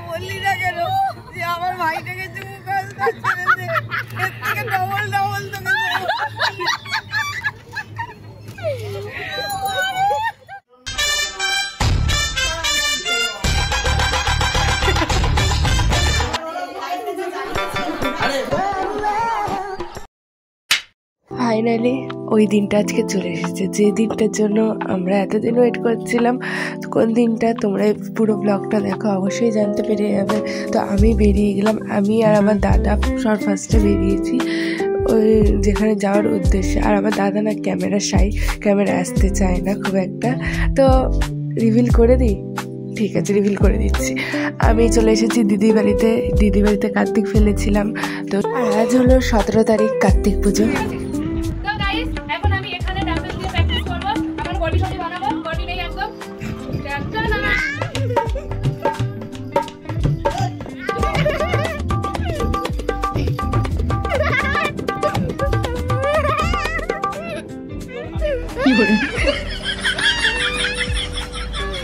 বললি না কেন যে আমার ভাইটাকে তুমি কাজ ছেড়ে দে, এর থেকে ডবল ডবল তোকে ফাইনালি ওই দিনটা আজকে চলে এসেছে, যে দিনটার জন্য আমরা এতদিন ওয়েট করছিলাম। কোন দিনটা তোমরা পুরো ব্লগটা দেখো, অবশ্যই জানতে পেরে যাবে। তো আমি বেরিয়ে গেলাম, আমি আর আমার দাদা সব ফার্স্টে বেরিয়েছি ওই যেখানে যাওয়ার উদ্দেশ্যে। আর আমার দাদা না ক্যামেরা শাই, ক্যামেরা আসতে চায় না খুব একটা। তো রিভিল করে দিই, ঠিক আছে রিভিল করে দিচ্ছি। আমি চলে এসেছি দিদি বাড়িতে কার্তিক ফেলেছিলাম। তো আজ হলো 17 তারিখ, কার্তিক পুজো।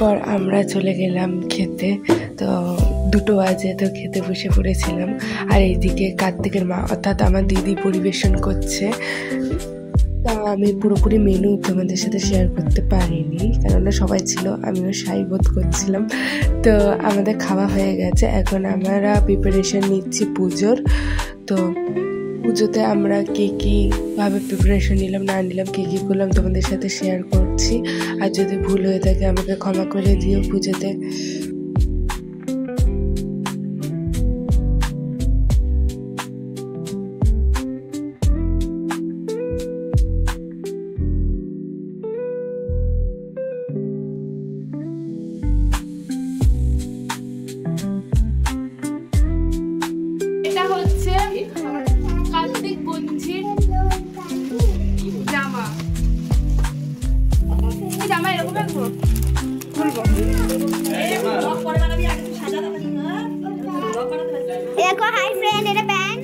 পর আমরা চলে গেলাম খেতে। তো 2টো বাজে, তো খেতে বসে পড়েছিলাম। আর এইদিকে কার্তিকের মা অর্থাৎ আমার দিদি পরিবেশন করছে। তা আমি পুরোপুরি মেনু তোমাদের সাথে শেয়ার করতে পারিনি, কেননা সবাই ছিল, আমিও শাই বোধ করছিলাম। তো আমাদের খাওয়া হয়ে গেছে, এখন আমরা প্রিপারেশন নিচ্ছি পুজোর। তো পুজোতে আমরা কীভাবে প্রিপারেশন নিলাম না নিলাম, কী করলাম তোমাদের সাথে শেয়ার করছি। আর যদি ভুল হয়ে থাকে আমাকে ক্ষমা করে দিও পুজোতে। এটা হচ্ছে কার্তিক বঞ্চির জামা। এই জামা এরকম রাখবো, খুলবো। দেখো হাই ফ্রেন্ড, এটা প্যান্ট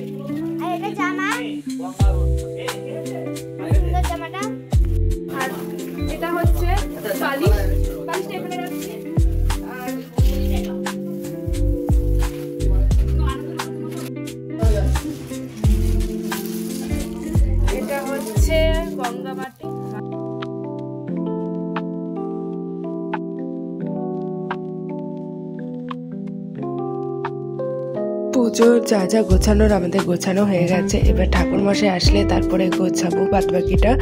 আর এটা জামা, সুন্দর জামাটা। আর এটা হচ্ছে বালিশ, বালিশটা এখানে রাখছি। আর এটা হচ্ছে গঙ্গা মাটি। পুজোর যা যা গোছানোর আমাদের গোছানো হয়ে গেছে। এবার ঠাকুরমশাই আসলে তারপরে গোছাবো বাদবাকিটা।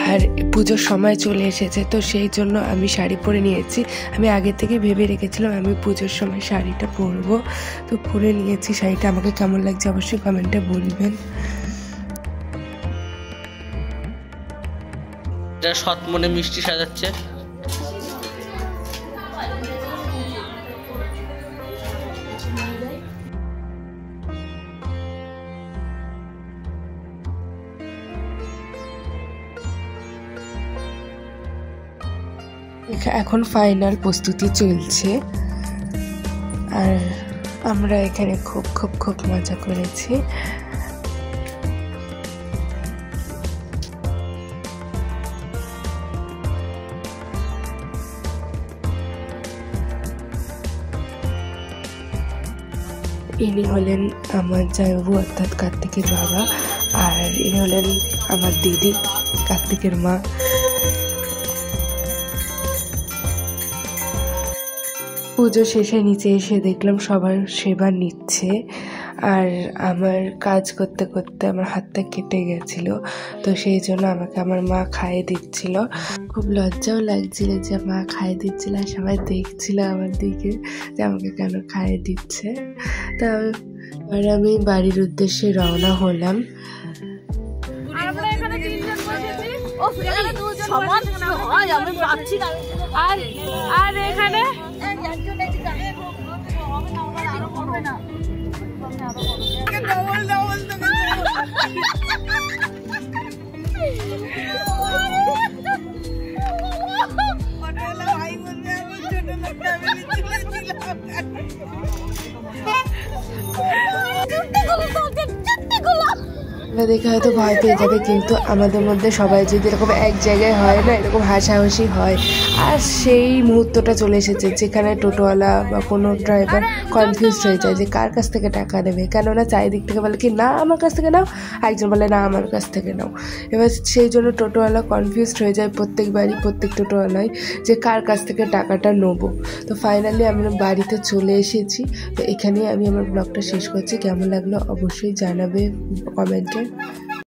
আর পুজোর সময় চলে এসেছে, তো সেই জন্য আমি শাড়ি পরে নিয়েছি। আমি আগে থেকে ভেবে রেখেছিলাম আমি পুজোর সময় শাড়িটা পরবো, তো পরে নিয়েছি শাড়িটা। আমাকে কেমন লাগছে অবশ্যই কমেন্টে বলবেন। সৎ মনে মিষ্টি সাজাচ্ছে। এখন ফাইনাল প্রস্তুতি চলছে। আর আমরা এখানে খুব মজা করেছি। ইনি হলেন আমার জামাইবাবু অর্থাৎ কার্তিকের বাবা, আর ইনি হলেন আমার দিদি কার্তিকের মা। পুজো শেষে নিচে এসে দেখলাম সবার সেবা নিচ্ছে। আর আমার কাজ করতে করতে আমার হাতটা কেটে গেছিলো, তো সেই জন্য আমাকে আমার মা খাইয়ে দিচ্ছিল। খুব লজ্জাও লাগছিল যে মা খাইয়ে দিচ্ছিল, আর সবাই দেখছিল আমার দিকে যে আমাকে কেন খাইয়ে দিচ্ছে। তা আর আমি বাড়ির উদ্দেশ্যে রওনা হলাম। আর এখানে ডবল ডবল তোকে ভাই বলবে আমার ছোট লোকটা দেখে হয়তো ভয় পেয়ে যাবে, কিন্তু আমাদের মধ্যে সবাই যদি এরকম এক জায়গায় হয় না, এরকম হাসাহাসি হয়। আর সেই মুহূর্তটা চলে এসেছে যেখানে টোটোওয়ালা বা কোনো ড্রাইভার কনফিউজড হয়ে যায় যে কার কাছ থেকে টাকা নেবে, কেননা চারিদিক থেকে বলে কি না আমার কাছ থেকে নাও, একজন বলে না আমার কাছ থেকে নাও। এবার সেই জন্য টোটোওয়ালা কনফিউজড হয়ে যায় প্রত্যেকবারই, প্রত্যেক টোটোওয়ালাই, যে কার কাছ থেকে টাকাটা নেবো। তো ফাইনালি আমরা বাড়িতে চলে এসেছি। তো এখানেই আমি আমার ব্লগটা শেষ করছি। কেমন লাগলো অবশ্যই জানাবে কমেন্টে।